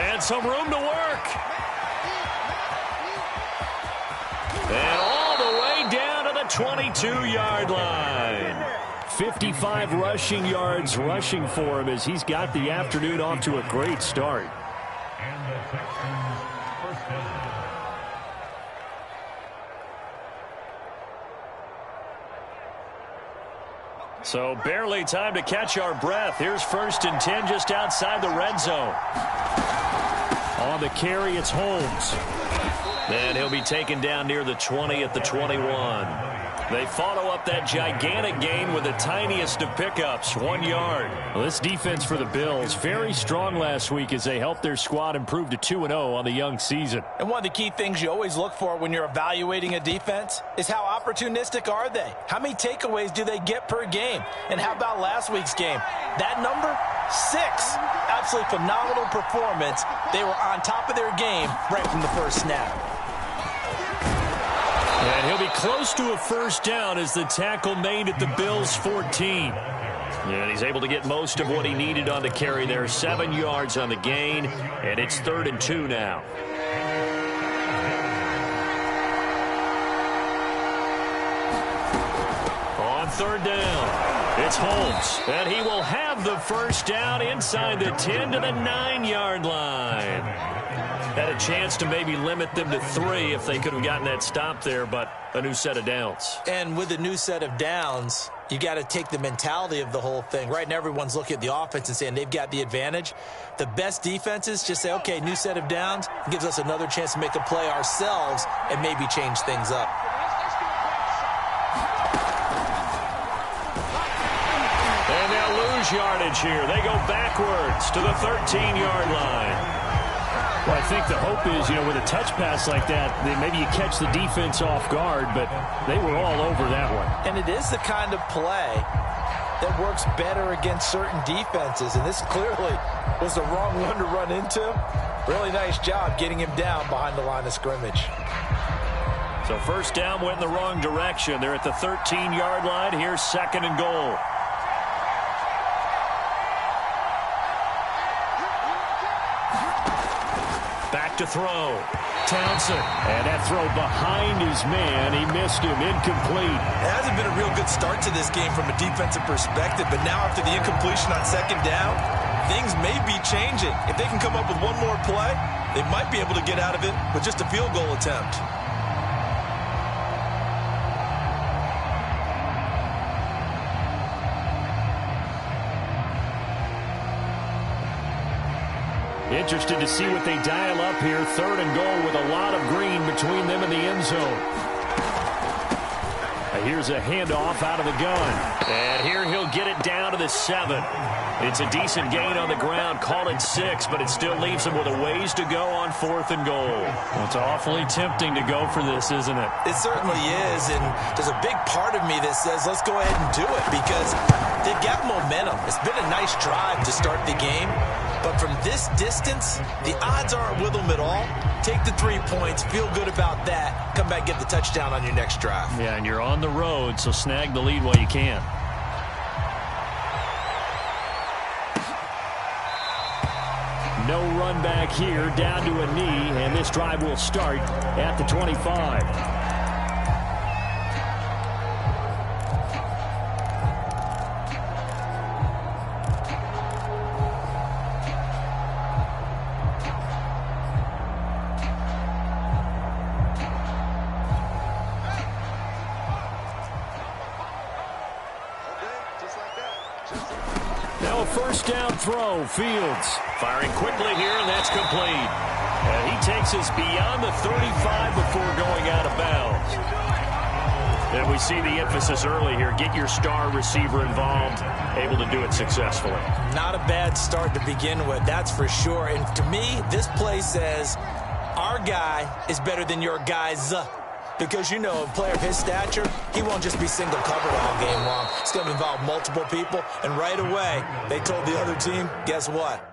And some room to work. And all the way down to the 22-yard line. 55 rushing yards rushing for him as he's got the afternoon off to a great start. So barely time to catch our breath. Here's 1st and 10 just outside the red zone. On the carry, it's Holmes. And he'll be taken down near the 20 at the 21. They follow up that gigantic gain with the tiniest of pickups, 1 yard. Well, this defense for the Bills, very strong last week as they helped their squad improve to 2-0 on the young season. And one of the key things you always look for when you're evaluating a defense is how opportunistic are they? How many takeaways do they get per game? And how about last week's game? That number? 6. Absolutely phenomenal performance. They were on top of their game right from the first snap. And he'll be close to a first down as the tackle made at the Bills' 14. And he's able to get most of what he needed on the carry there. 7 yards on the gain, and it's 3rd and 2 now. On 3rd down, it's Holmes. And he will have the first down inside the 10 to the 9-yard line. Had a chance to maybe limit them to 3 if they could have gotten that stop there, but a new set of downs. And with a new set of downs, you got to take the mentality of the whole thing. Right now, everyone's looking at the offense and saying they've got the advantage. The best defenses just say, okay, new set of downs gives us another chance to make a play ourselves and maybe change things up. And they'll lose yardage here. They go backwards to the 13-yard line. Well, I think the hope is, with a touch pass like that, maybe you catch the defense off guard, but they were all over that one. And it is the kind of play that works better against certain defenses, and this clearly was the wrong one to run into. Really nice job getting him down behind the line of scrimmage. So first down went in the wrong direction. They're at the 13-yard line. Here's 2nd and goal. To throw. Townsend. And that throw behind his man. He missed him. Incomplete. It hasn't been a real good start to this game from a defensive perspective, but now after the incompletion on 2nd down, things may be changing. If they can come up with one more play, they might be able to get out of it with just a field goal attempt. Interested to see what they dial up here. 3rd and goal with a lot of green between them and the end zone. Here's a handoff out of the gun. And here he'll get it down to the 7. It's a decent gain on the ground. Call it 6, but it still leaves him with a ways to go on 4th and goal. Well, it's awfully tempting to go for this, isn't it? It certainly is, and there's a big part of me that says let's go ahead and do it because they've got momentum. It's been a nice drive to start the game. But from this distance, the odds aren't with them at all. Take the 3 points, feel good about that, come back, get the touchdown on your next drive. Yeah, and you're on the road, so snag the lead while you can. No run back here, down to a knee, and this drive will start at the 25. First down throw, Fields. Firing quickly here, and that's complete. And he takes us beyond the 35 before going out of bounds. And we see the emphasis early here. Get your star receiver involved, able to do it successfully. Not a bad start to begin with, that's for sure. And to me, this play says our guy is better than your guy's. Because, a player of his stature, he won't just be single covered all game long. It's going to involve multiple people. And right away, they told the other team, guess what?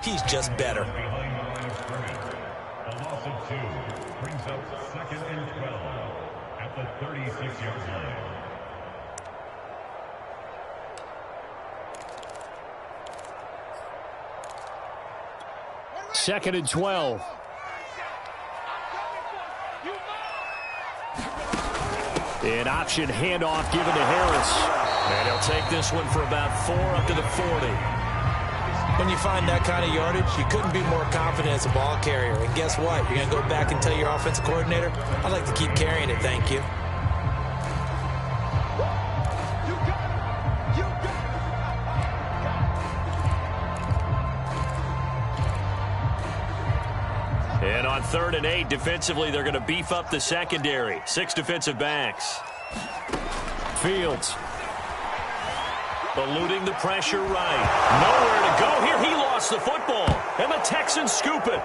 He's just better. A loss of 2 brings up 2nd and 12 at the 36-yard line. Second and 12. An option handoff given to Harris. And he'll take this one for about 4 up to the 40. When you find that kind of yardage, you couldn't be more confident as a ball carrier. And guess what? You're going to go back and tell your offensive coordinator, I'd like to keep carrying it, thank you. And on 3rd and 8, defensively, they're going to beef up the secondary. 6 defensive backs. Fields. Eluding the pressure right. Nowhere to go here. He lost the football. And the Texans scoop it.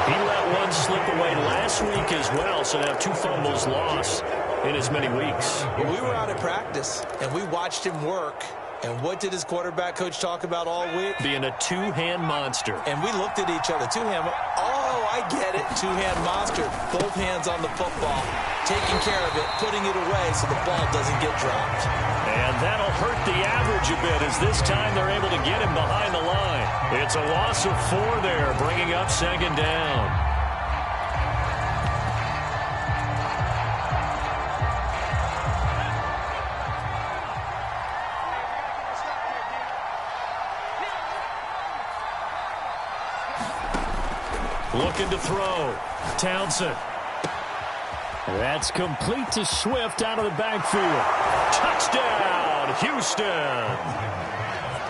He let one slip away last week as well, so now 2 fumbles lost in as many weeks. Well, we were out at practice, and we watched him work. And what did his quarterback coach talk about all week? Being a 2-hand monster. And we looked at each other. 2-hand. Oh, I get it. 2-hand monster. Both hands on the football. Taking care of it. Putting it away so the ball doesn't get dropped. And that'll hurt the average a bit as this time they're able to get him behind the line. It's a loss of 4 there, bringing up 2nd down. Looking to throw. Townsend. That's complete to Swift out of the backfield. Touchdown, Houston.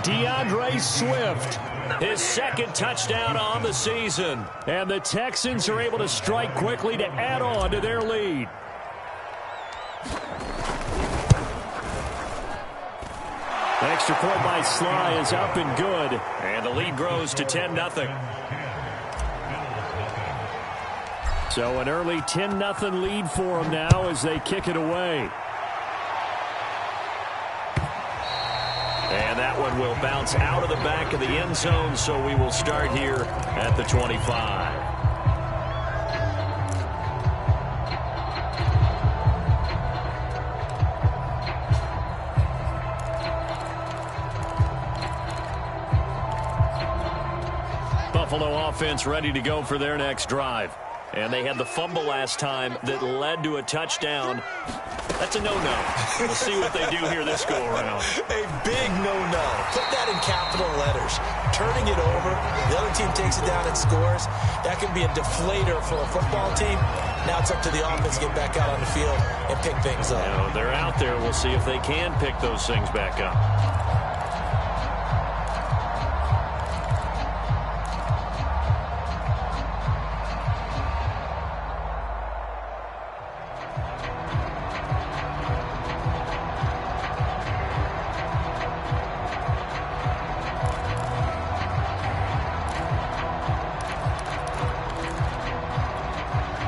DeAndre Swift. His 2nd touchdown on the season. And the Texans are able to strike quickly to add on to their lead. Extra point by Sly is up and good. And the lead grows to 10-0. So an early 10-0 lead for them now as they kick it away. And that one will bounce out of the back of the end zone, so we will start here at the 25. Buffalo offense ready to go for their next drive. And they had the fumble last time that led to a touchdown. That's a no-no. We'll see what they do here this go-around. A big no-no. Put that in capital letters. Turning it over, the other team takes it down and scores. That can be a deflator for a football team. Now it's up to the offense to get back out on the field and pick things up. You know, they're out there. We'll see if they can pick those things back up.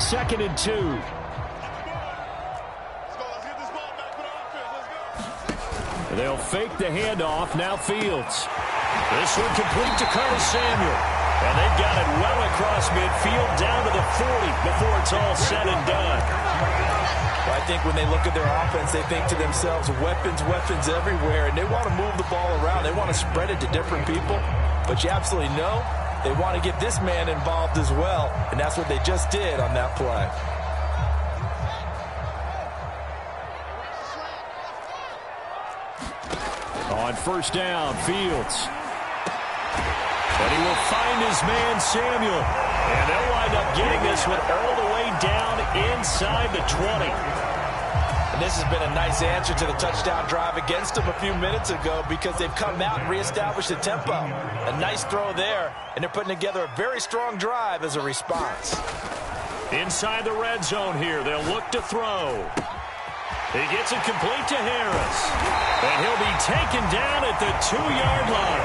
Second and 2. They'll fake the handoff. Now Fields. This one complete to Curtis Samuel. And they've got it well across midfield down to the 40 before it's all said and done. Well, I think when they look at their offense, they think to themselves, weapons, weapons everywhere. And they want to move the ball around. They want to spread it to different people. But you absolutely know they want to get this man involved as well. And that's what they just did on that play. On first down, Fields. And he will find his man, Samuel. And they'll wind up getting this one all the way down inside the 20. And this has been a nice answer to the touchdown drive against them a few minutes ago because they've come out and reestablished the tempo. A nice throw there, and they're putting together a very strong drive as a response. Inside the red zone here, they'll look to throw. He gets it complete to Harris. And he'll be taken down at the 2-yard line.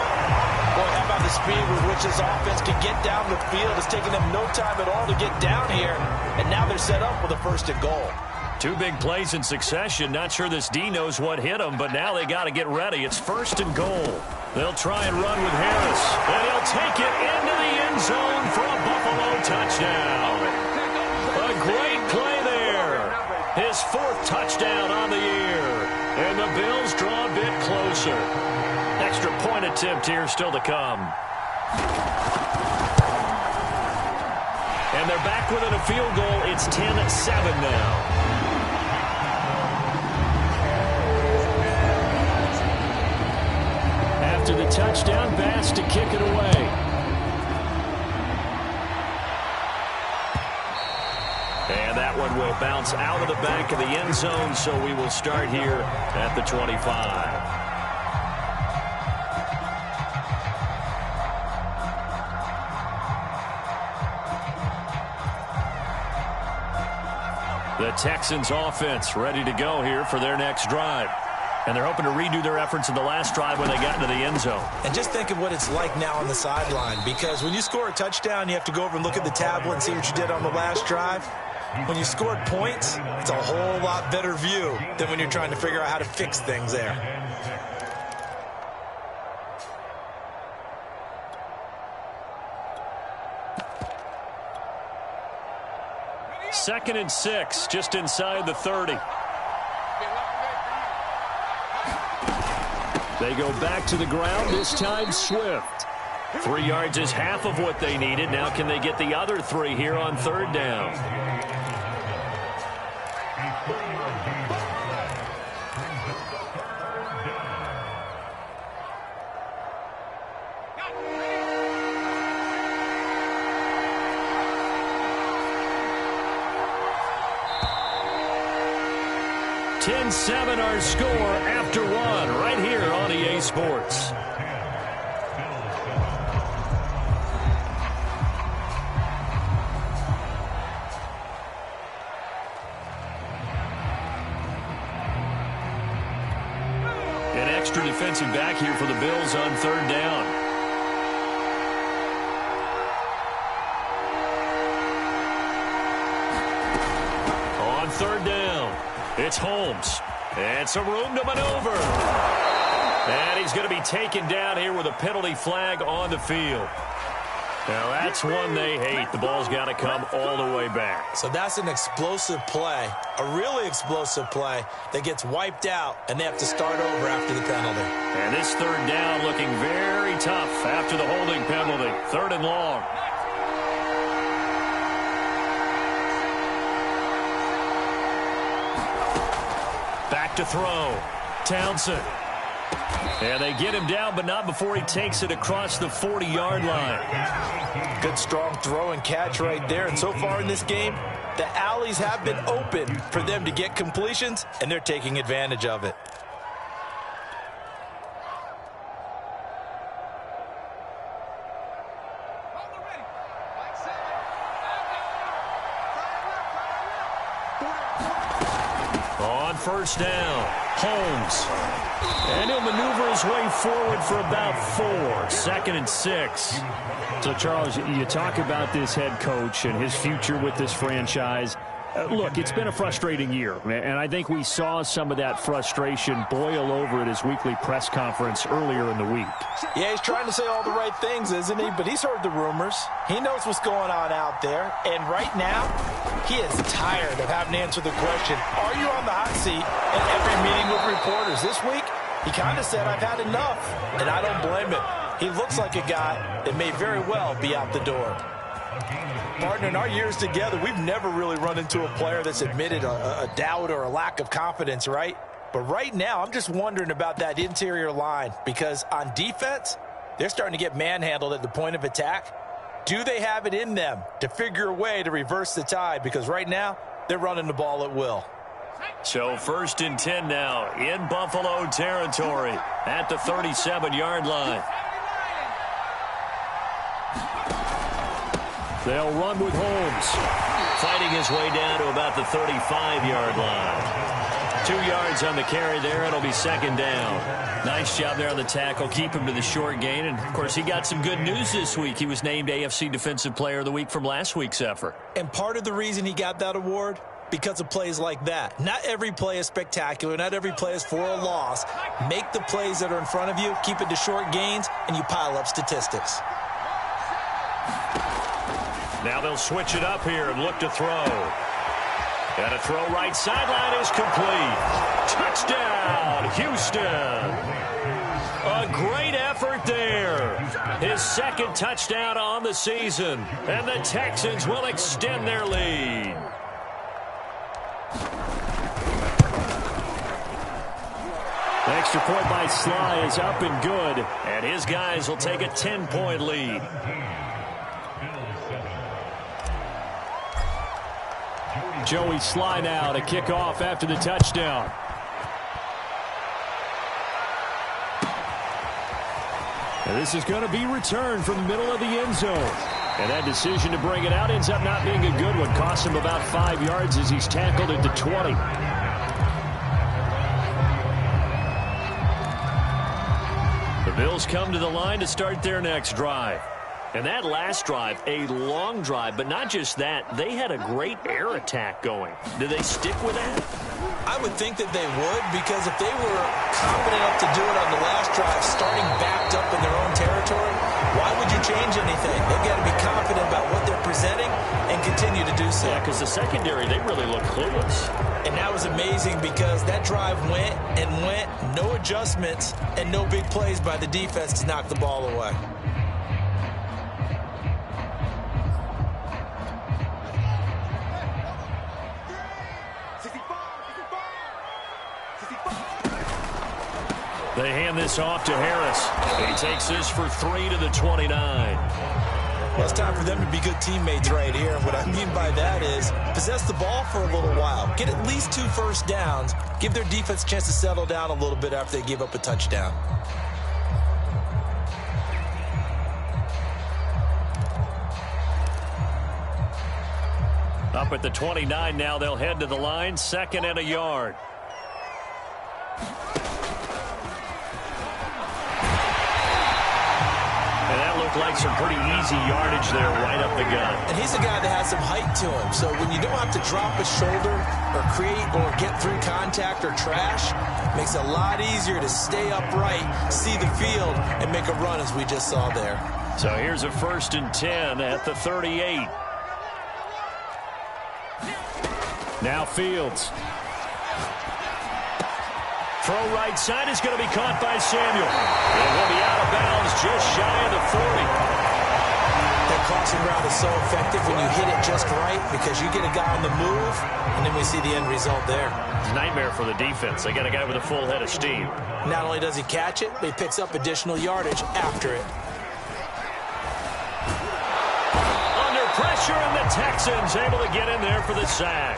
Boy, how about the speed with which this offense can get down the field? It's taking them no time at all to get down here. And now they're set up with a 1st and goal. 2 big plays in succession. Not sure this D knows what hit them, but now they got to get ready. It's 1st and goal. They'll try and run with Harris. And he'll take it into the end zone for a Buffalo touchdown. A great play there. His 4th touchdown on the year. And the Bills draw a bit closer. Extra point attempt here still to come. And they're back within a field goal. It's 10-7 now. After the touchdown, Bass to kick it away. And that one will bounce out of the back of the end zone, so we will start here at the 25. The Texans offense ready to go here for their next drive. And they're hoping to redo their efforts in the last drive when they got into the end zone. And just think of what it's like now on the sideline, because when you score a touchdown, you have to go over and look at the tablet and see what you did on the last drive. When you scored points, it's a whole lot better view than when you're trying to figure out how to fix things there. Second and 6, just inside the 30. They go back to the ground, this time Swift. 3 yards is half of what they needed. Now can they get the other 3 here on 3rd down? Seven our score after 1 right here on EA Sports. An extra defensive back here for the Bills on 3rd down. On 3rd down, it's Holmes. And some room to maneuver. And he's going to be taken down here with a penalty flag on the field. Now, that's one they hate. The ball's got to come all the way back. So that's an explosive play, a really explosive play that gets wiped out, and they have to start over after the penalty. And this 3rd down looking very tough after the holding penalty. 3rd and long. Back to throw. Townsend. And they get him down, but not before he takes it across the 40-yard line. Good, strong throw and catch right there. And so far in this game, the alleys have been open for them to get completions, and they're taking advantage of it. On 1st down, Holmes. And he'll maneuver his way forward for about 4. 2nd and 6. So, Charles, you talk about this head coach and his future with this franchise. Look, it's been a frustrating year, and I think we saw some of that frustration boil over at his weekly press conference earlier in the week. Yeah, he's trying to say all the right things, isn't he? But he's heard the rumors. He knows what's going on out there. And right now, he is tired of having to answer the question, are you on the hot seat at every meeting with reporters? This week, he kind of said, I've had enough, and I don't blame him. He looks like a guy that may very well be out the door. Partner, in our years together, we've never really run into a player that's admitted a doubt or a lack of confidence, right? But right now, I'm just wondering about that interior line, because on defense, they're starting to get manhandled at the point of attack. Do they have it in them to figure a way to reverse the tide? Because right now, they're running the ball at will. So 1st and 10 now in Buffalo territory at the 37-yard line. They'll run with Holmes. Fighting his way down to about the 35-yard line. 2 yards on the carry there. It'll be 2nd down. Nice job there on the tackle. Keep him to the short gain. And, of course, he got some good news this week. He was named AFC Defensive Player of the Week from last week's effort. And part of the reason he got that award, because of plays like that. Not every play is spectacular. Not every play is for a loss. Make the plays that are in front of you, keep it to short gains, and you pile up statistics. Now they'll switch it up here and look to throw. And a throw right sideline is complete. Touchdown, Houston. A great effort there. His second touchdown on the season. And the Texans will extend their lead. The extra point by Sly is up and good. And his guys will take a 10-point lead. Joey Sly now to kick off after the touchdown. And this is going to be returned from the middle of the end zone. And that decision to bring it out ends up not being a good one. Cost him about 5 yards as he's tackled at the 20. The Bills come to the line to start their next drive. And that last drive, a long drive, but not just that. They had a great air attack going. Do they stick with that? I would think that they would, because if they were confident enough to do it on the last drive, starting backed up in their own territory, why would you change anything? They've got to be confident about what they're presenting and continue to do so. Yeah, because the secondary, they really look clueless. And that was amazing because that drive went and went, no adjustments, and no big plays by the defense to knock the ball away. They hand this off to Harris. He takes this for 3 to the 29. Well, it's time for them to be good teammates right here. And what I mean by that is possess the ball for a little while. Get at least 2 first downs. Give their defense a chance to settle down a little bit after they give up a touchdown. Up at the 29 now, they'll head to the line. 2nd and a yard. And that looked like some pretty easy yardage there right up the gut. And he's a guy that has some height to him. So when you don't have to drop a shoulder or create or get through contact or trash, it makes it a lot easier to stay upright, see the field, and make a run as we just saw there. So here's a 1st and 10 at the 38. Now Fields. Throw right side is going to be caught by Samuel. It will be out of bounds just shy of the 40. That crossing route is so effective when you hit it just right because you get a guy on the move, and then we see the end result there. It's a nightmare for the defense. They got a guy with a full head of steam. Not only does he catch it, but he picks up additional yardage after it. Under pressure, and the Texans able to get in there for the sack.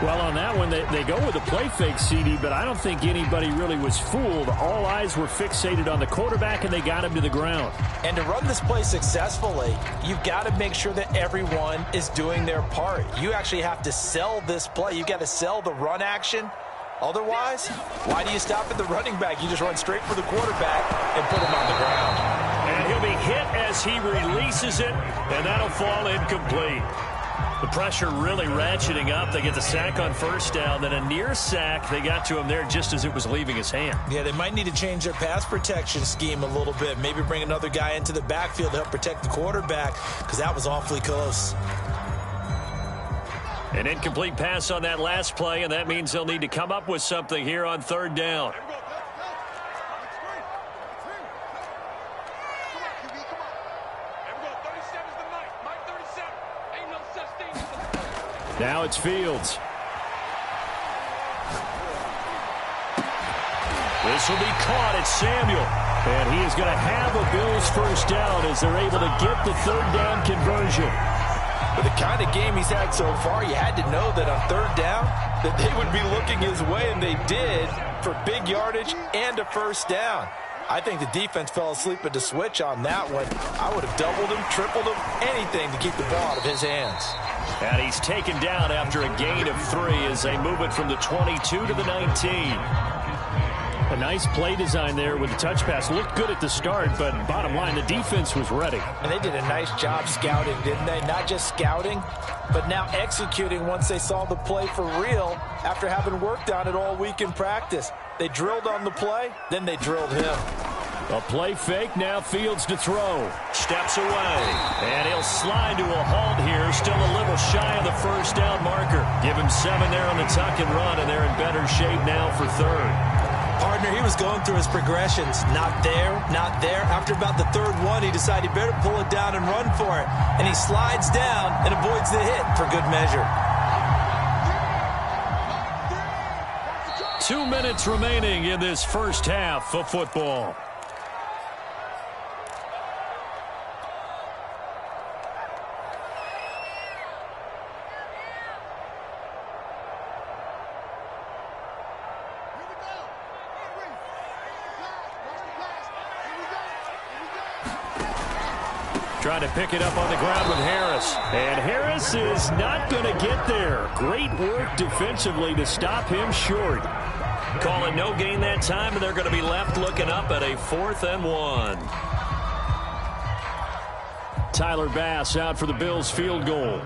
Well, on that one, they go with a play fake, CD, but I don't think anybody really was fooled. All eyes were fixated on the quarterback, and they got him to the ground. And to run this play successfully, you've got to make sure that everyone is doing their part. You actually have to sell this play. You've got to sell the run action. Otherwise, why do you stop at the running back? You just run straight for the quarterback and put him on the ground. And he'll be hit as he releases it, and that'll fall incomplete. The pressure really ratcheting up. They get the sack on 1st down, then a near sack. They got to him there just as it was leaving his hand. Yeah, they might need to change their pass protection scheme a little bit. Maybe bring another guy into the backfield to help protect the quarterback because that was awfully close. An incomplete pass on that last play, and that means they'll need to come up with something here on 3rd down. Now it's Fields. This will be caught. It's Samuel. And he is going to have a Bills 1st down as they're able to get the 3rd down conversion. With the kind of game he's had so far, you had to know that on 3rd down that they would be looking his way, and they did, for big yardage and a 1st down. I think the defense fell asleep at the switch on that one. I would have doubled him, tripled him, anything to keep the ball out of his hands. And he's taken down after a gain of 3 as they move it from the 22 to the 19. A nice play design there with the touch pass. Looked good at the start, but bottom line, the defense was ready. And they did a nice job scouting, didn't they? Not just scouting, but now executing once they saw the play for real after having worked on it all week in practice. They drilled on the play, then they drilled him. A play fake, now Fields to throw. Steps away, and he'll slide to a halt here. Still a little shy of the first down marker. Give him 7 there on the tuck and run, and they're in better shape now for third. Partner, he was going through his progressions. Not there, not there. After about the third one, he decided he better pull it down and run for it. And he slides down and avoids the hit for good measure. 2 minutes remaining in this first half of football. Trying to pick it up on the ground with Harris. And Harris is not going to get there. Great work defensively to stop him short. Calling no gain that time, and they're going to be left looking up at a 4th and 1. Tyler Bass out for the Bills field goal.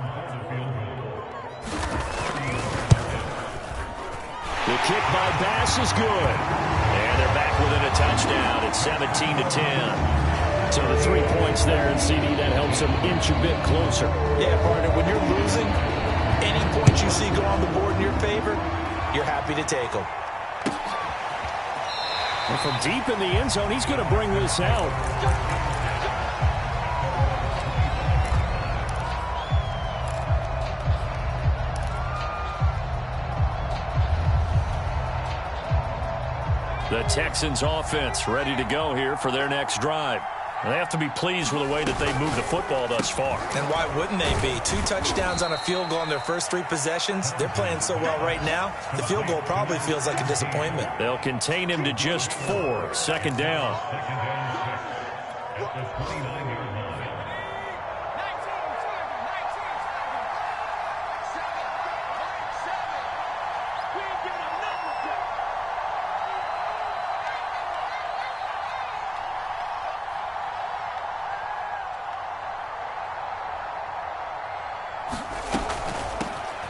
The kick by Bass is good. And they're back within a touchdown. It's 17-10. So the 3 points there, and CD, that helps them inch a bit closer. Yeah, partner, when you're losing, any points you see go on the board in your favor, you're happy to take them. And from deep in the end zone, he's going to bring this out. The Texans offense ready to go here for their next drive. They have to be pleased with the way that they've moved the football thus far. And why wouldn't they be? 2 touchdowns on a field goal in their first 3 possessions. They're playing so well right now, the field goal probably feels like a disappointment. They'll contain him to just 4. Second down. At the 29-yard line.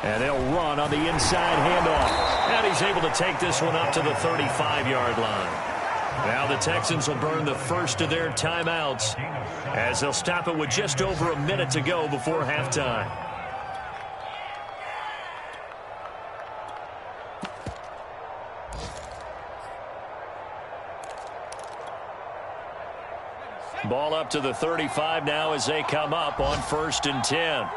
And they'll run on the inside handoff. And he's able to take this one up to the 35-yard line. Now the Texans will burn the first of their timeouts as they'll stop it with just over a minute to go before halftime. Ball up to the 35 now as they come up on 1st and 10.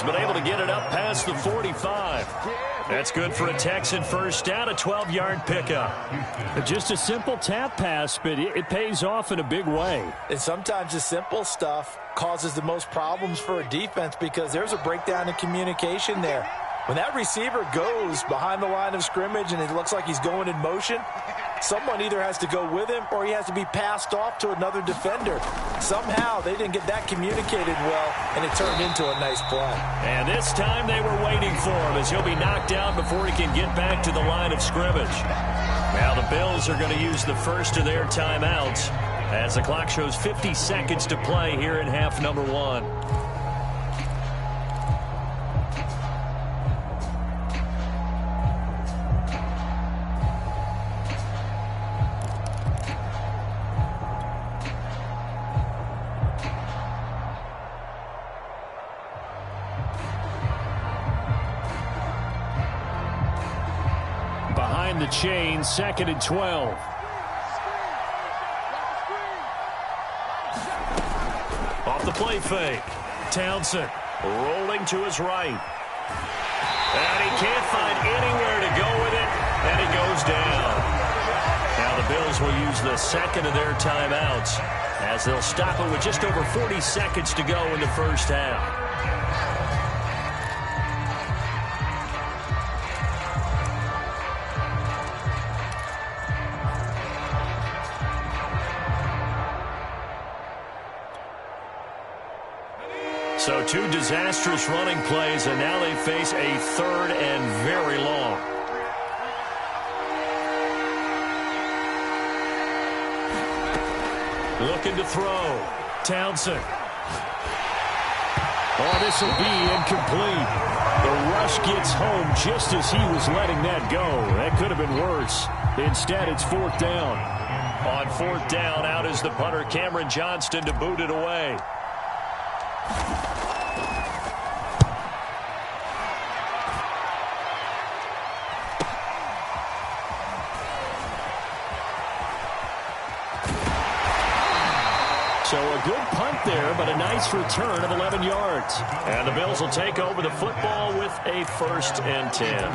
But able to get it up past the 45. That's good for a Texan first down, a 12-yard pickup. Just a simple tap pass, but it pays off in a big way. And sometimes the simple stuff causes the most problems for a defense because there's a breakdown in communication there. When that receiver goes behind the line of scrimmage and it looks like he's going in motion, someone either has to go with him or he has to be passed off to another defender. Somehow they didn't get that communicated well, and it turned into a nice play. And this time they were waiting for him as he'll be knocked down before he can get back to the line of scrimmage. Now the Bills are going to use the first of their timeouts as the clock shows 50 seconds to play here in half number 1. The chain, 2nd and 12. Off the play fake. Townsend rolling to his right. And he can't find anywhere to go with it, and he goes down. Now the Bills will use the second of their timeouts as they'll stop it with just over 40 seconds to go in the first half. Two disastrous running plays, and now they face a third and very long. Looking to throw. Townsend. Oh, this will be incomplete. The rush gets home just as he was letting that go. That could have been worse. Instead, it's fourth down. On fourth down, out is the punter, Cameron Johnston, to boot it away. So a good punt there, but a nice return of 11 yards. And the Bills will take over the football with a 1st and 10.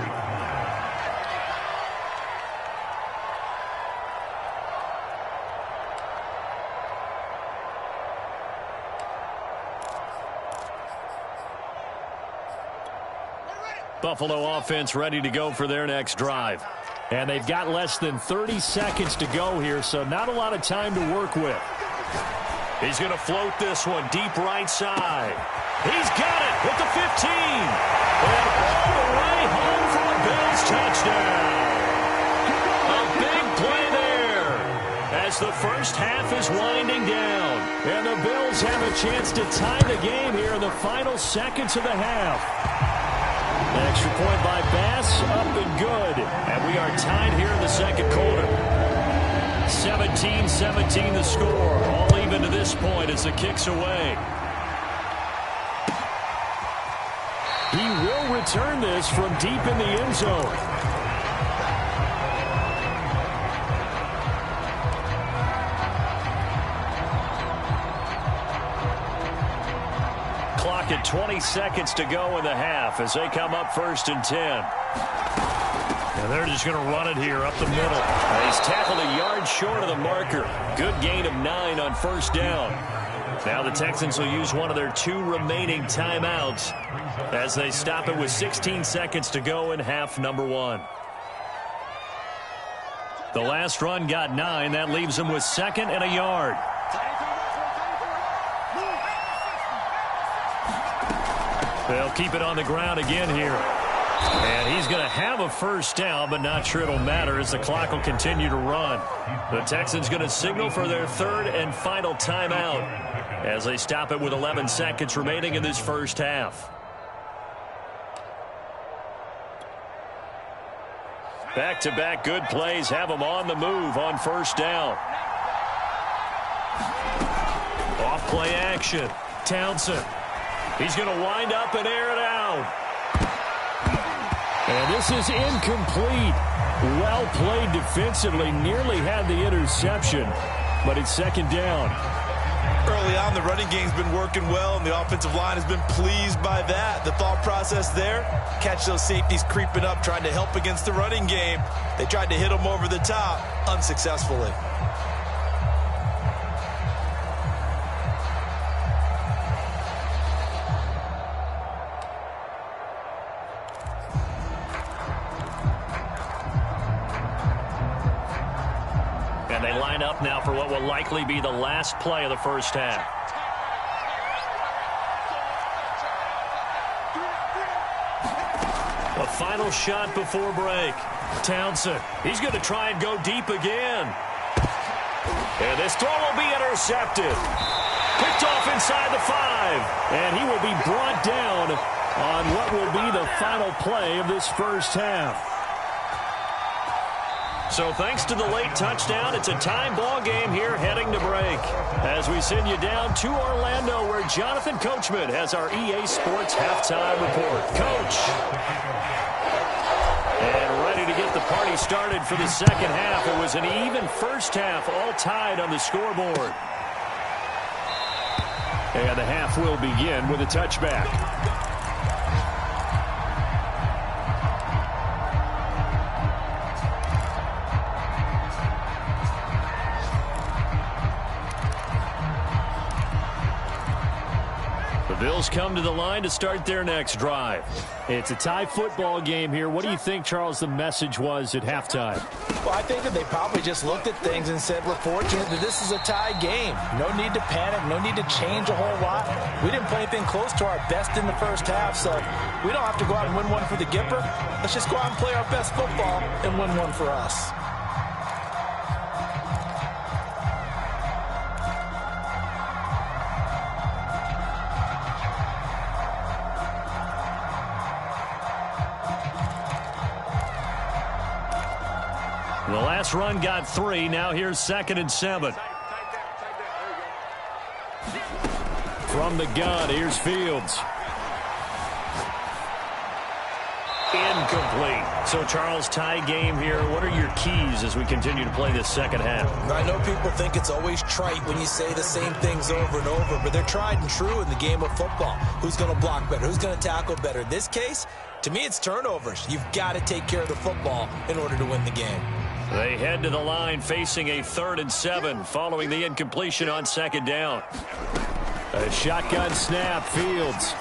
Buffalo offense ready to go for their next drive. And they've got less than 30 seconds to go here, so not a lot of time to work with. He's going to float this one deep right side. He's got it at the 15. And all the way home for a Bills touchdown. A big play there as the first half is winding down. And the Bills have a chance to tie the game here in the final seconds of the half. An extra point by Bass, up and good. And we are tied here in the second quarter. 17-17 the score. All even to this point as the kick's away. He will return this from deep in the end zone. Clock at 20 seconds to go in the half as they come up 1st and 10. And they're just going to run it here up the middle. He's tackled a yard short of the marker. Good gain of 9 on 1st down. Now the Texans will use one of their 2 remaining timeouts as they stop it with 16 seconds to go in half number 1. The last run got 9. That leaves them with 2nd and a yard. They'll keep it on the ground again here. And he's going to have a 1st down, but not sure it'll matter as the clock will continue to run. The Texans going to signal for their 3rd and final timeout as they stop it with 11 seconds remaining in this first half. Back-to-back good plays have them on the move on 1st down. Off play action. Townsend. He's going to wind up and air it out. And this is incomplete. Well played defensively. Nearly had the interception, but it's 2nd down. Early on, the running game's been working well, and the offensive line has been pleased by that. The thought process there, catch those safeties creeping up, trying to help against the running game. They tried to hit them over the top, unsuccessfully. And they line up now for what will likely be the last play of the first half. A final shot before break. Townsend, he's going to try and go deep again. And this throw will be intercepted. Picked off inside the 5. And he will be brought down on what will be the final play of this first half. So thanks to the late touchdown, it's a time ball game here heading to break. As we send you down to Orlando, where Jonathan Coachman has our EA Sports halftime report. Coach. And ready to get the party started for the second half. It was an even first half, all tied on the scoreboard. And the half will begin with a touchback. Eagles come to the line to start their next drive. It's a tie football game here. What do you think, Charles, the message was at halftime? Well, I think that they probably just looked at things and said, we're fortunate that this is a tie game. No need to panic. No need to change a whole lot. We didn't play anything close to our best in the first half, so we don't have to go out and win one for the Gipper. Let's just go out and play our best football and win one for us. The last run got 3. Now here's 2nd and 7. From the gun, here's Fields. Incomplete. So, Charles, tie game here. What are your keys as we continue to play this second half? I know people think it's always trite when you say the same things over and over, but they're tried and true in the game of football. Who's going to block better? Who's going to tackle better? In this case, to me, it's turnovers. You've got to take care of the football in order to win the game. They head to the line facing a 3rd and 7 following the incompletion on 2nd down. A shotgun snap, Fields.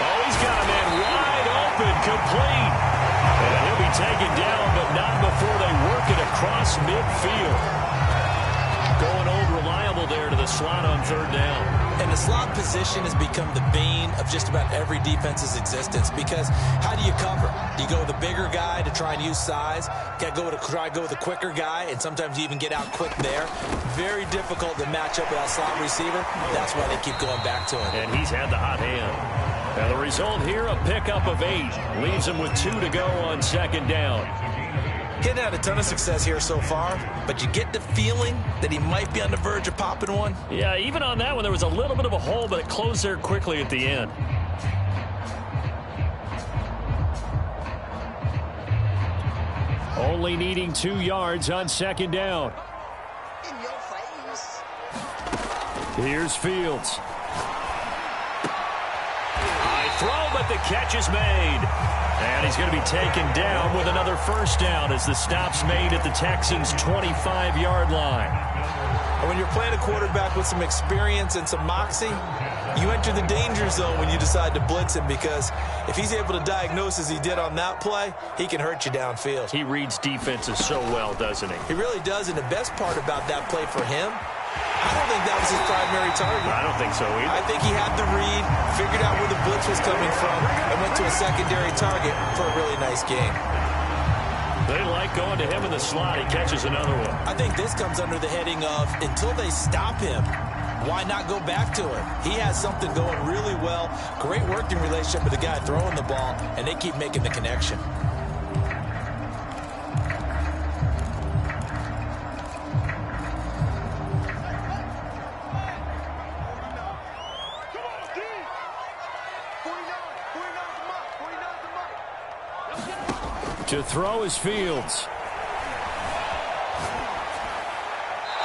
Oh, he's got a man wide open, complete. And he'll be taken down, but not before they work it across midfield. Going old reliable there to the slot on 3rd down. And the slot position has become the bane of just about every defense's existence, because how do you cover? Do you go with a bigger guy to try and use size? Try to go with a quicker guy, and sometimes you even get out quick there. Very difficult to match up with that slot receiver. That's why they keep going back to him. And he's had the hot hand. Now the result here, a pickup of 8. Leaves him with 2 to go on 2nd down. Hitting had a ton of success here so far, but you get the feeling that he might be on the verge of popping one. Yeah, even on that one, there was a little bit of a hole, but it closed there quickly at the end. Only needing 2 yards on 2nd down. Here's Fields. High throw, but the catch is made. And he's going to be taken down with another 1st down as the stop's made at the Texans' 25-yard line. When you're playing a quarterback with some experience and some moxie, you enter the danger zone when you decide to blitz him, because if he's able to diagnose as he did on that play, he can hurt you downfield. He reads defenses so well, doesn't he? He really does, and the best part about that play for him, I don't think that was his primary target. I don't think so either. I think he had the read, figured out where the blitz was coming from, and went to a secondary target for a really nice game. They like going to him in the slot. He catches another one. I think this comes under the heading of, until they stop him, why not go back to him? He has something going really well. Great working relationship with the guy throwing the ball, and they keep making the connection. To throw is Fields.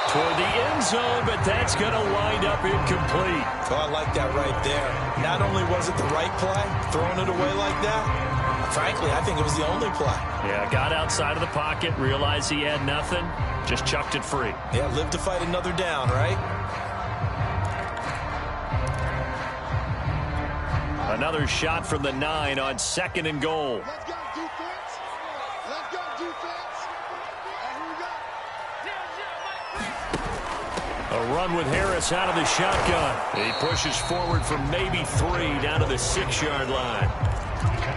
Toward the end zone, but that's going to wind up incomplete. Oh, I like that right there. Not only was it the right play, throwing it away like that, frankly, I think it was the only play. Yeah, got outside of the pocket, realized he had nothing, just chucked it free. Yeah, live to fight another down, right? Another shot from the 9 on 2nd and goal. A run with Harris out of the shotgun. He pushes forward for maybe 3 down to the 6-yard line.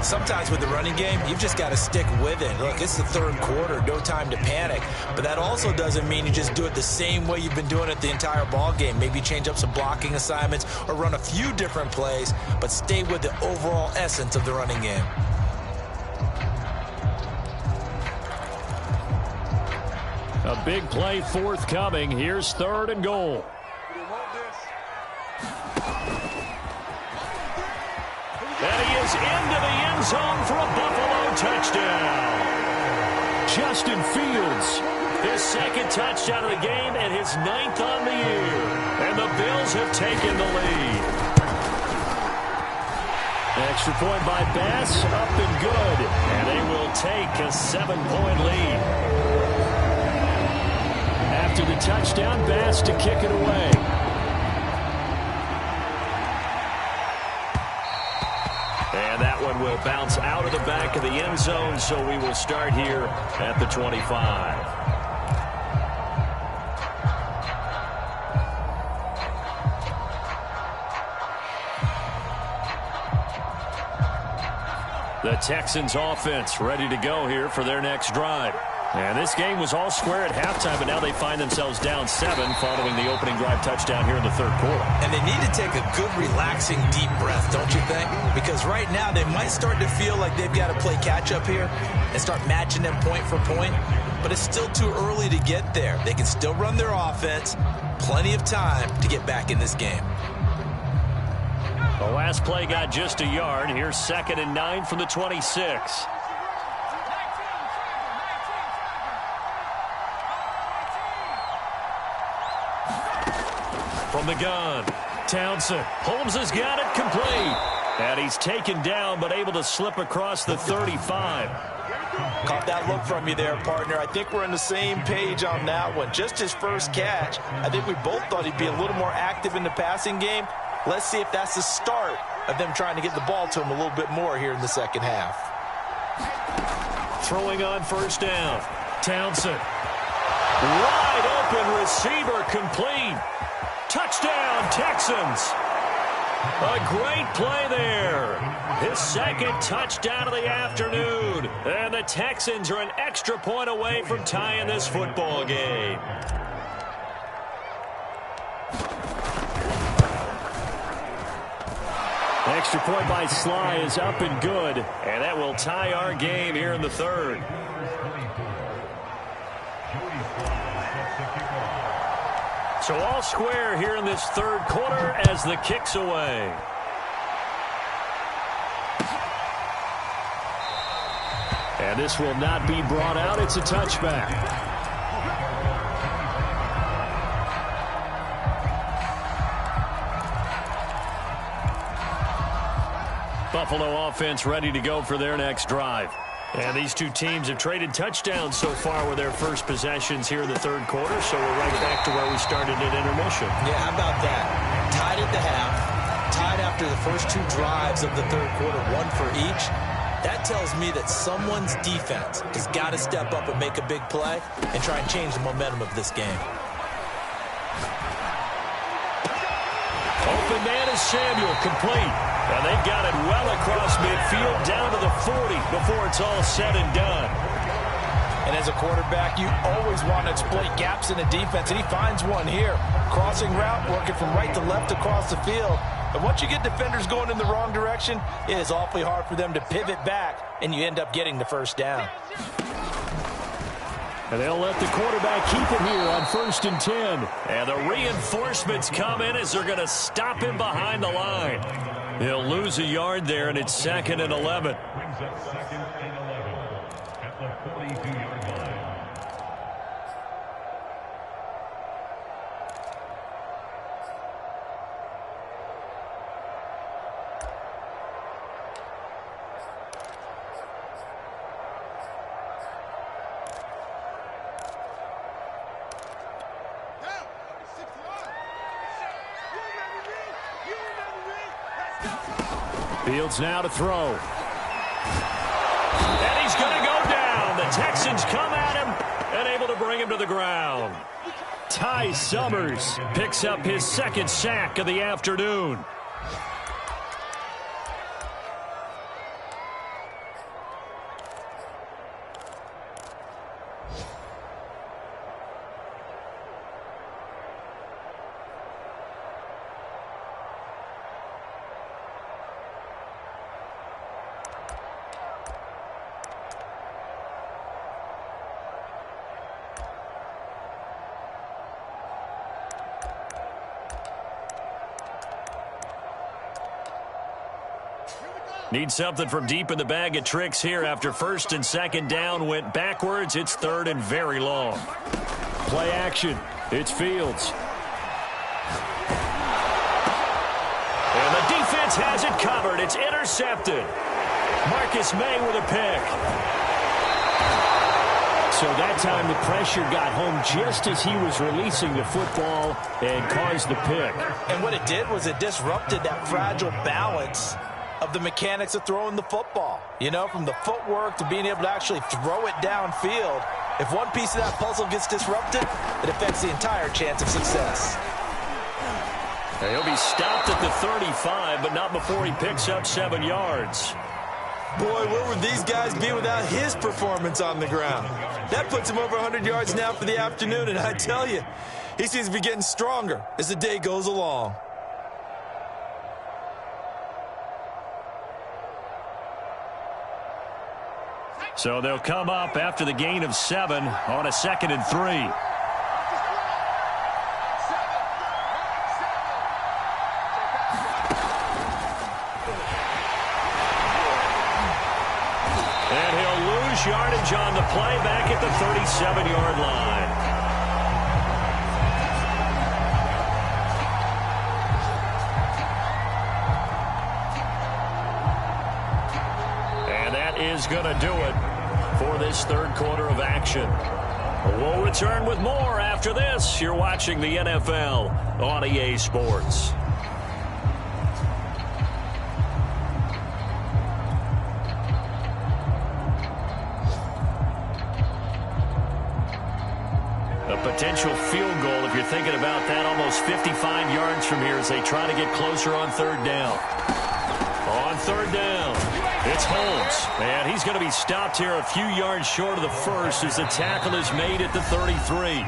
Sometimes with the running game, you've just got to stick with it. Look, it's the 3rd quarter, no time to panic. But that also doesn't mean you just do it the same way you've been doing it the entire ball game. Maybe change up some blocking assignments or run a few different plays, but stay with the overall essence of the running game. A big play forthcoming. Here's 3rd and goal. And he is into the end zone for a Buffalo touchdown. Justin Fields. His 2nd touchdown of the game and his 9th on the year. And the Bills have taken the lead. Extra point by Bass, up and good. And they will take a 7-point lead. After the touchdown, Bass to kick it away. And that one will bounce out of the back of the end zone, so we will start here at the 25. The Texans offense ready to go here for their next drive. And this game was all square at halftime, but now they find themselves down 7 following the opening drive touchdown here in the third quarter. And they need to take a good, relaxing, deep breath, don't you think? Because right now they might start to feel like they've got to play catch-up here and start matching them point for point. But it's still too early to get there. They can still run their offense. Plenty of time to get back in this game. The last play got just a yard. Here's 2nd and 9 from the 26. From the gun, Townsend. Holmes has got it complete. And he's taken down, but able to slip across the 35. Caught that look from you there, partner. I think we're on the same page on that one. Just his first catch. I think we both thought he'd be a little more active in the passing game. Let's see if that's the start of them trying to get the ball to him a little bit more here in the second half. Throwing on first down. Townsend. Wide open receiver complete. Touchdown, Texans. A great play there. His second touchdown of the afternoon. And the Texans are an extra point away from tying this football game. Extra point by Sly is up and good. And that will tie our game here in the third. So all square here in this third quarter as the kick's away. And this will not be brought out. It's a touchback. Buffalo offense ready to go for their next drive. And these two teams have traded touchdowns so far with their first possessions here in the third quarter, so we're right back to where we started at intermission. Yeah, how about that? Tied at the half, tied after the first 2 drives of the third quarter, 1 for each. That tells me that someone's defense has got to step up and make a big play and try and change the momentum of this game. Open man is Samuel, complete. And they've got it well across midfield down to the 40 before it's all said and done. And as a quarterback, you always want to exploit gaps in the defense, and he finds one here. Crossing route, working from right to left across the field. And once you get defenders going in the wrong direction, it is awfully hard for them to pivot back, and you end up getting the first down. And they'll let the quarterback keep it here on 1st and 10. And the reinforcements come in as they're going to stop him behind the line. He'll lose a yard there, and it's 2nd and 11. Brings up 2nd and 11 at the 42-yard line. Fields now to throw. And he's going to go down. The Texans come at him and able to bring him to the ground. Ty Summers picks up his 2nd sack of the afternoon. Need something from deep in the bag of tricks here after 1st and 2nd down went backwards. It's 3rd and very long. Play action. It's Fields. And the defense has it covered. It's intercepted. Marcus May with a pick. So that time the pressure got home just as he was releasing the football and caused the pick. And what it did was it disrupted that fragile balance of the mechanics of throwing the football. You know, from the footwork to being able to actually throw it downfield. If one piece of that puzzle gets disrupted, it affects the entire chance of success. He'll be stopped at the 35, but not before he picks up 7 yards. Boy, where would these guys be without his performance on the ground? That puts him over 100 yards now for the afternoon, and I tell you, he seems to be getting stronger as the day goes along. So they'll come up after the gain of 7 on a 2nd and 3. Yardage on the play back at the 37-yard line. And that is going to do it for this third quarter of action. We'll return with more after this. You're watching the NFL on EA Sports. Potential field goal, if you're thinking about that, almost 55 yards from here as they try to get closer on third down. On third down, it's Holmes. And he's going to be stopped here a few yards short of the first as the tackle is made at the 33.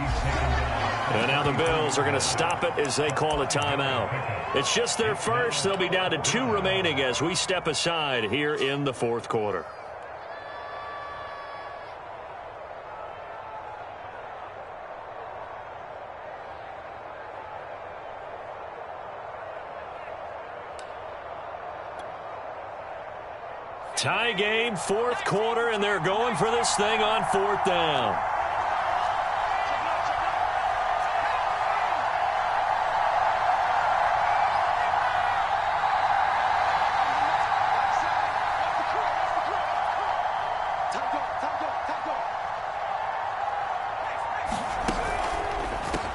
And now the Bills are going to stop it as they call a timeout. It's just their first. They'll be down to 2 remaining as we step aside here in the fourth quarter. Tie game, fourth quarter, and they're going for this thing on 4th down.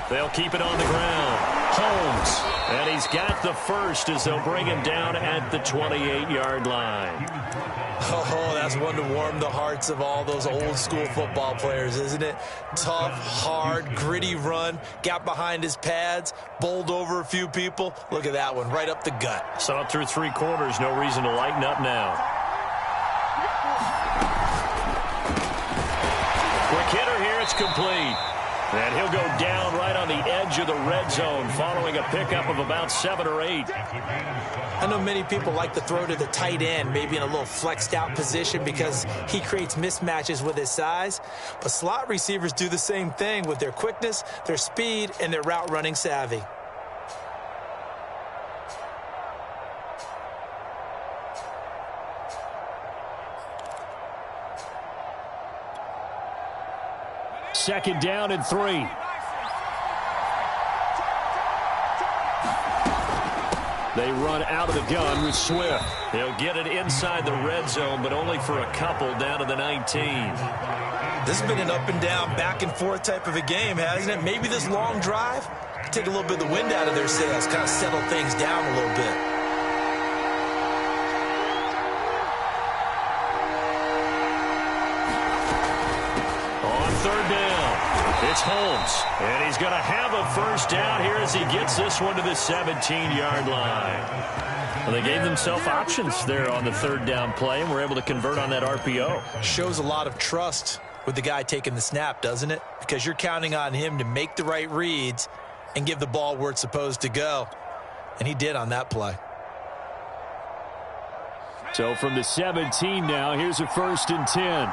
They'll keep it on the ground. Holmes. And he's got the first as they'll bring him down at the 28-yard line. Oh, that's one to warm the hearts of all those old-school football players, isn't it? Tough, hard, gritty run. Got behind his pads, bowled over a few people. Look at that one, right up the gut. Saw it through 3 quarters. No reason to lighten up now. Quick hitter here. It's complete. And he'll go down right on the edge of the red zone following a pickup of about 7 or 8. I know many people like to throw to the tight end, maybe in a little flexed out position because he creates mismatches with his size. But slot receivers do the same thing with their quickness, their speed, and their route running savvy. Second down and 3. They run out of the gun with Swift. He'll get it inside the red zone, but only for a couple down to the 19. This has been an up and down, back and forth type of a game, hasn't it? Maybe this long drive take a little bit of the wind out of their sails, kind of settle things down a little bit. Third down. It's Holmes. And he's going to have a first down here as he gets this one to the 17-yard line. Well, they gave themselves options there on the third down play and were able to convert on that RPO. Shows a lot of trust with the guy taking the snap, doesn't it? Because you're counting on him to make the right reads and give the ball where it's supposed to go. And he did on that play. So from the 17 now, here's a 1st and 10.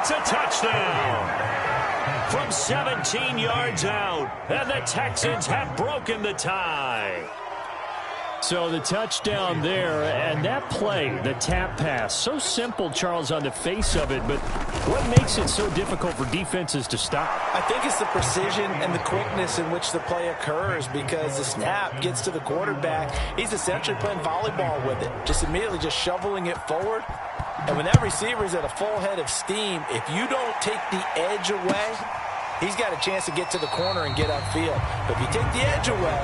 It's a touchdown from 17 yards out, and the Texans have broken the tie. So the touchdown there, and that play, the tap pass, so simple, Charles, on the face of it, but what makes it so difficult for defenses to stop? I think it's the precision and the quickness in which the play occurs because the snap gets to the quarterback. He's essentially playing volleyball with it, just immediately just shoveling it forward. And when that receiver is at a full head of steam, if you don't take the edge away, he's got a chance to get to the corner and get upfield. But if you take the edge away,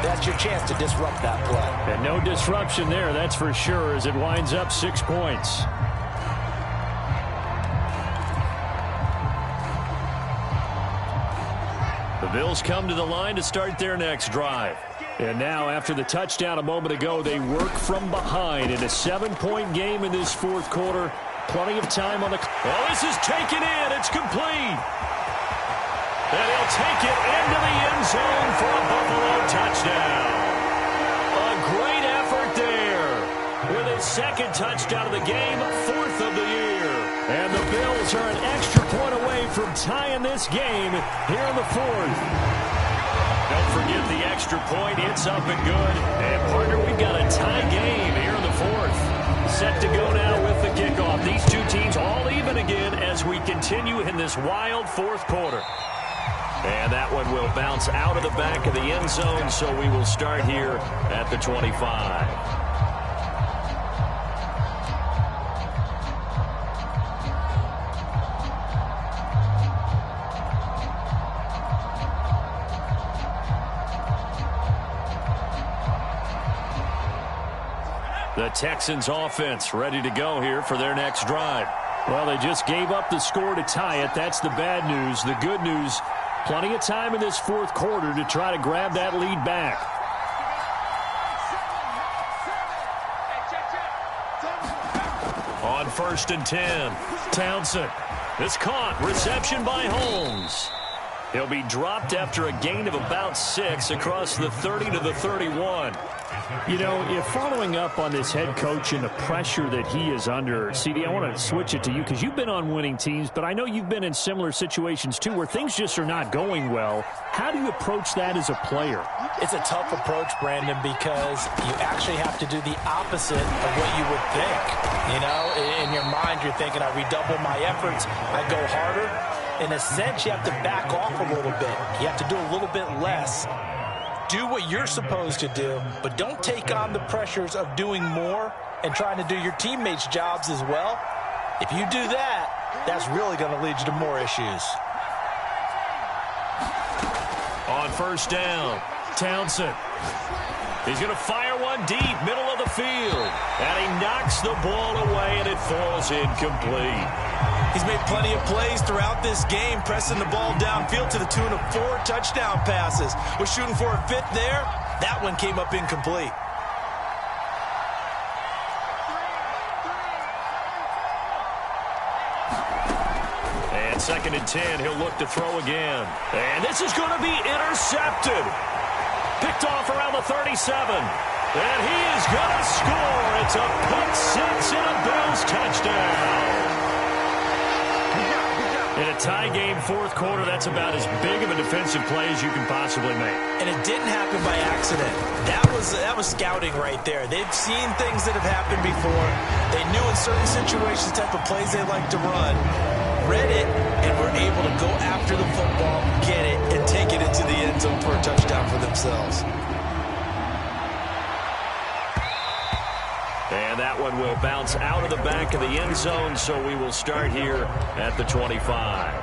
that's your chance to disrupt that play. And no disruption there, that's for sure, as it winds up 6 points. The Bills come to the line to start their next drive. And now, after the touchdown a moment ago, they work from behind in a 7-point game in this fourth quarter. Plenty of time on the... Well, this is taken in. It's complete. And he'll take it into the end zone for a Buffalo touchdown. A great effort there. With his second touchdown of the game, 4th of the year. And the Bills are an extra point away from tying this game here in the 4th. Don't forget the extra point. It's up and good. And, partner, we've got a tie game here in the 4th. Set to go now with the kickoff. These two teams all even again as we continue in this wild 4th quarter. And that one will bounce out of the back of the end zone, so we will start here at the 25. The Texans offense ready to go here for their next drive. Well, they just gave up the score to tie it. That's the bad news. The good news, plenty of time in this 4th quarter to try to grab that lead back. On 1st and 10, Townsend. It's caught. Reception by Holmes. He'll be dropped after a gain of about 6 across the 30 to the 31. You know, if following up on this head coach and the pressure that he is under, CD, I want to switch it to you because you've been on winning teams, but I know you've been in similar situations too where things just are not going well. How do you approach that as a player? It's a tough approach, Brandon, because you actually have to do the opposite of what you would think. You know, in your mind, you're thinking, I redouble my efforts, I go harder. In a sense, you have to back off a little bit. You have to do a little bit less. Do what you're supposed to do, but don't take on the pressures of doing more and trying to do your teammates' jobs as well. If you do that, that's really going to lead you to more issues. On 1st down, Townsend. He's going to fire one deep, middle of the field. And he knocks the ball away, and it falls incomplete. He's made plenty of plays throughout this game, pressing the ball downfield to the tune of 4 touchdown passes. Was shooting for a 5th there. That one came up incomplete. And 2nd and 10, he'll look to throw again. And this is going to be intercepted. Picked off around the 37. And he is going to score. It's a pick 6 and a Bills touchdown. In a tie game, 4th quarter, that's about as big of a defensive play as you can possibly make. And it didn't happen by accident. That was scouting right there. They've seen things that have happened before. They knew in certain situations the type of plays they like to run. Read it, and were able to go after the football, get it, and take it into the end zone for a touchdown for themselves. And that one will bounce out of the back of the end zone, so we will start here at the 25.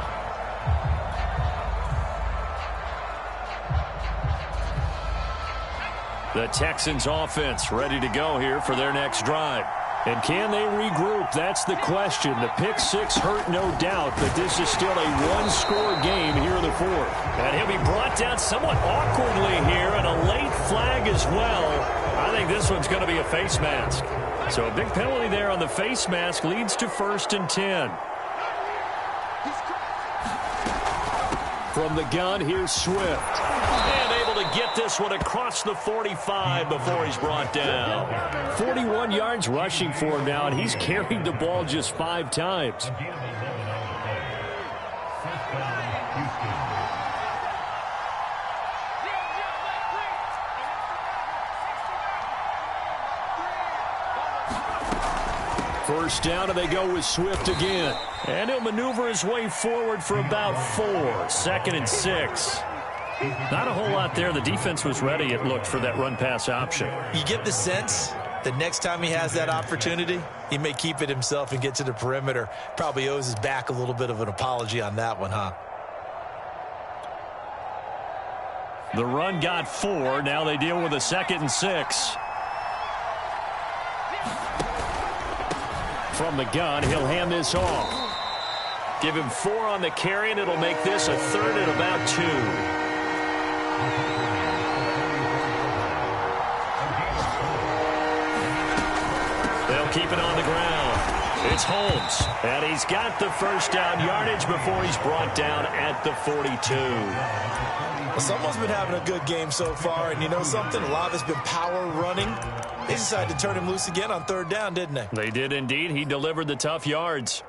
The Texans offense ready to go here for their next drive. And can they regroup? That's the question. The pick 6 hurt, no doubt, but this is still a one-score game here in the 4th. And he'll be brought down somewhat awkwardly here, and a late flag as well. I think this one's going to be a face mask. So a big penalty there on the face mask leads to 1st and 10. From the gun, here's Swift. And able to get this one across the 45 before he's brought down. 41 yards rushing for him now, and he's carried the ball just 5 times. First down, and they go with Swift again. And he'll maneuver his way forward for about 4. 2nd and 6. Not a whole lot there. The defense was ready, it looked, for that run-pass option. You get the sense The next time he has that opportunity, he may keep it himself and get to the perimeter. Probably owes his back a little bit of an apology on that one, huh? The run got 4. Now they deal with a 2nd and 6. From the gun, he'll hand this off. Give him 4 on the carry, and it'll make this a 3rd and about 2. They'll keep it on the ground. It's Holmes, and he's got the first down yardage before he's brought down at the 42. Well, someone's been having a good game so far, and you know something? A lot of it's been power running. They decided to turn him loose again on 3rd down, didn't they? They did indeed. He delivered the tough yards.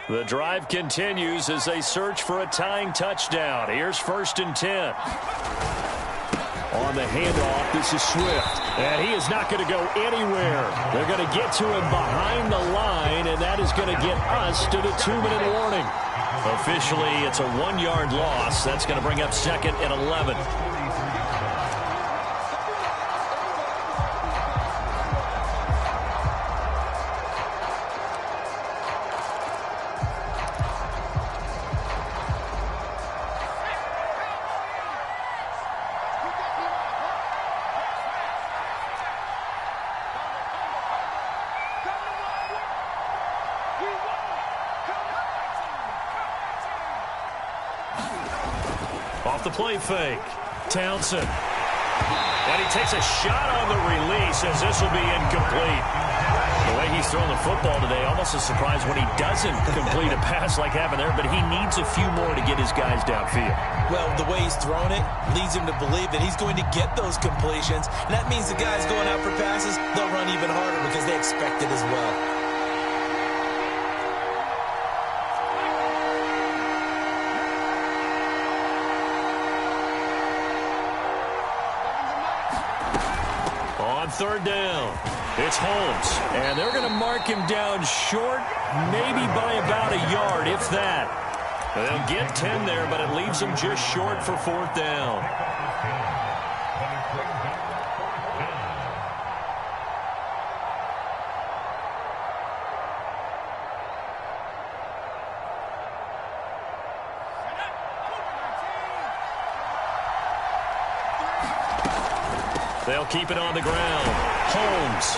The drive continues as they search for a tying touchdown. Here's 1st and 10. On the handoff, this is Swift. And he is not going to go anywhere. They're going to get to him behind the line, and that is going to get us to the 2-minute warning. Officially, it's a 1-yard loss. That's going to bring up 2nd and 11. Off the play fake. Townsend. And he takes a shot on the release as this will be incomplete. The way he's throwing the football today, almost a surprise when he doesn't complete a pass like happened there, but he needs a few more to get his guys downfield. Well, the way he's thrown it leads him to believe that he's going to get those completions, and that means the guys going out for passes, they'll run even harder because they expect it as well. On 3rd down, it's Holmes, and they're going to mark him down short, maybe by about a yard, if that. They'll get 10 there, but it leaves them just short for 4th down. They'll keep it on the ground. Holmes.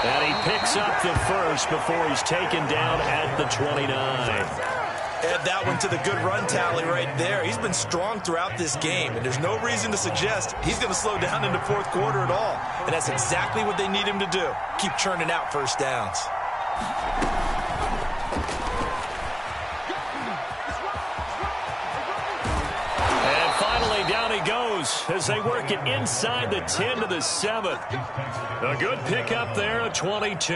And he picks up the first before he's taken down at the 29. Add that one to the good run tally right there. He's been strong throughout this game, and there's no reason to suggest he's going to slow down in the 4th quarter at all. And that's exactly what they need him to do. Keep churning out 1st downs. Down he goes as they work it inside the 10 to the 7. A good pickup there, a 22.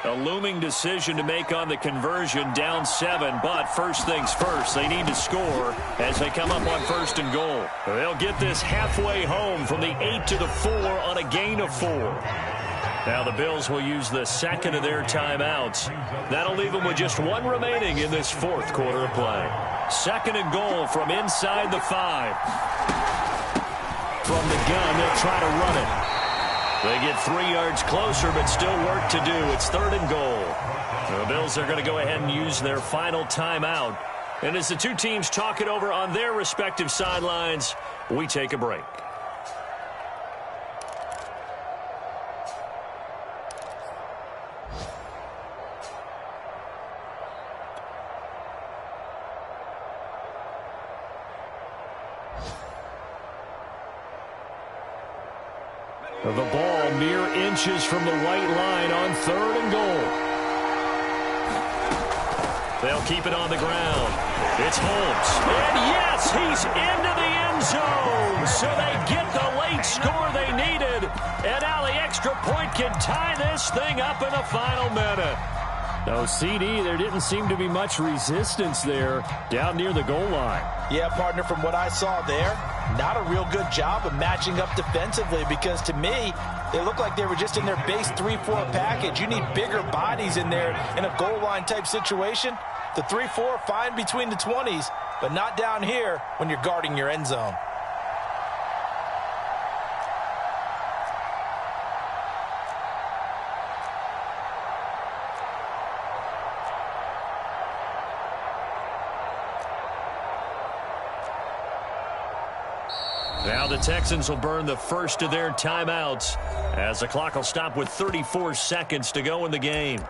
A looming decision to make on the conversion, down 7, but first things first, they need to score as they come up on 1st and goal. They'll get this halfway home from the 8 to the 4 on a gain of 4. Now the Bills will use the 2nd of their timeouts. That'll leave them with just 1 remaining in this 4th quarter of play. 2nd and goal from inside the 5. From the gun, they'll try to run it. They get 3 yards closer, but still work to do. It's 3rd and goal. The Bills are going to go ahead and use their final timeout. And as the two teams talk it over on their respective sidelines, we take a break. The ball mere inches from the white line on 3rd and goal. They'll keep it on the ground. It's Holmes. And yes, he's into the end zone. So they get the late score they needed. And now the extra point can tie this thing up in the final minute. No, CD, there didn't seem to be much resistance there down near the goal line. Yeah, partner, from what I saw there, not a real good job of matching up defensively because to me, they looked like they were just in their base 3-4 package. You need bigger bodies in there in a goal line type situation. The 3-4, fine between the 20s, but not down here when you're guarding your end zone. Now the Texans will burn the first of their timeouts as the clock will stop with 34 seconds to go in the game.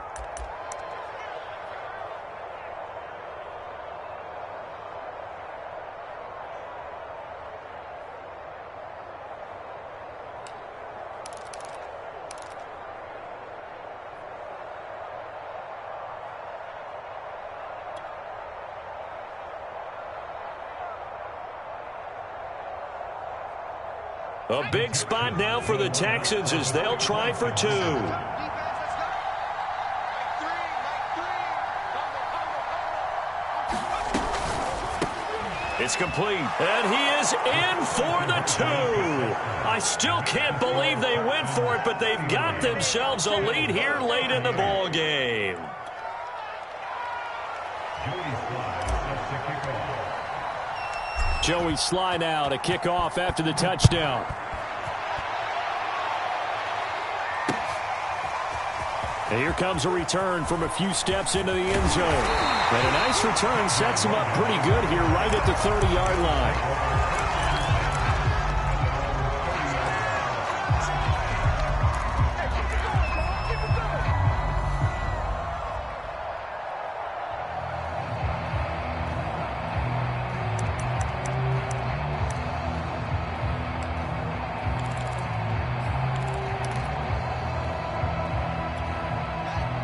A big spot now for the Texans as they'll try for two. It's complete, and he is in for the two. I still can't believe they went for it, but they've got themselves a lead here late in the ball game. Joey Sly now to kick off after the touchdown. And here comes a return from a few steps into the end zone. And a nice return sets him up pretty good here right at the 30-yard line.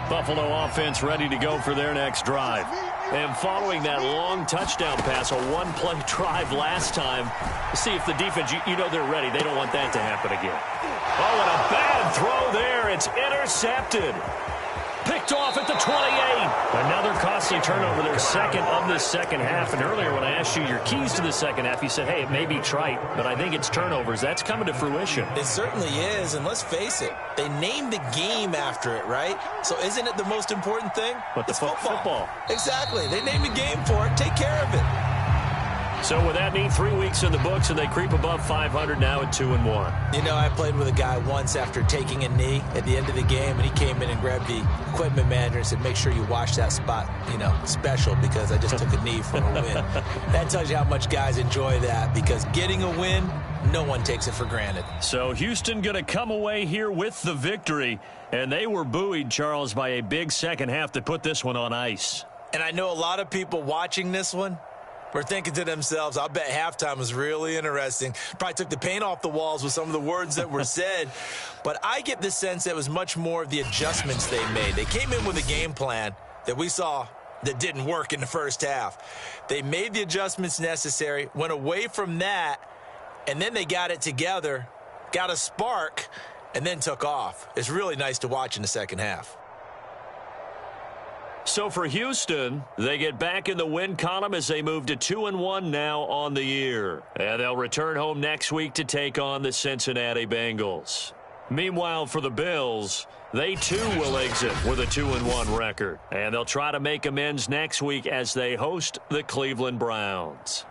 Buffalo offense ready to go for their next drive. And following that long touchdown pass, a one-play drive last time, see if the defense, you know they're ready. They don't want that to happen again. Oh, and a bad throw there. It's intercepted. Picked off at the 28. Another costly turnover, their second of this second half. And earlier when I asked you your keys to the second half, you said, hey, it may be trite, but I think it's turnovers. That's coming to fruition. It certainly is, and let's face it, they named the game after it, right? So isn't it the most important thing? But it's football. Exactly. They named the game for it. Take care of it. So with that neat 3 weeks in the books, and they creep above 500 now at 2-1. You know, I played with a guy once after taking a knee at the end of the game, and he came in and grabbed the equipment manager and said, make sure you watch that spot, you know, special, because I just took a knee from a win. That tells you how much guys enjoy that, because getting a win, no one takes it for granted. So Houston going to come away here with the victory, and they were buoyed, Charles, by a big second half to put this one on ice. And I know a lot of people watching this one were thinking to themselves, I'll bet halftime was really interesting. Probably took the paint off the walls with some of the words that were said. But I get the sense that it was much more of the adjustments they made. They came in with a game plan that we saw that didn't work in the first half. They made the adjustments necessary, went away from that, and then they got it together, got a spark, and then took off. It's really nice to watch in the second half. So for Houston, they get back in the win column as they move to 2-1 now on the year. And they'll return home next week to take on the Cincinnati Bengals. Meanwhile, for the Bills, they too will exit with a 2-1 record. And they'll try to make amends next week as they host the Cleveland Browns.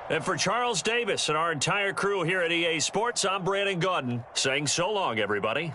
And for Charles Davis and our entire crew here at EA Sports, I'm Brandon Gaudin saying so long, everybody.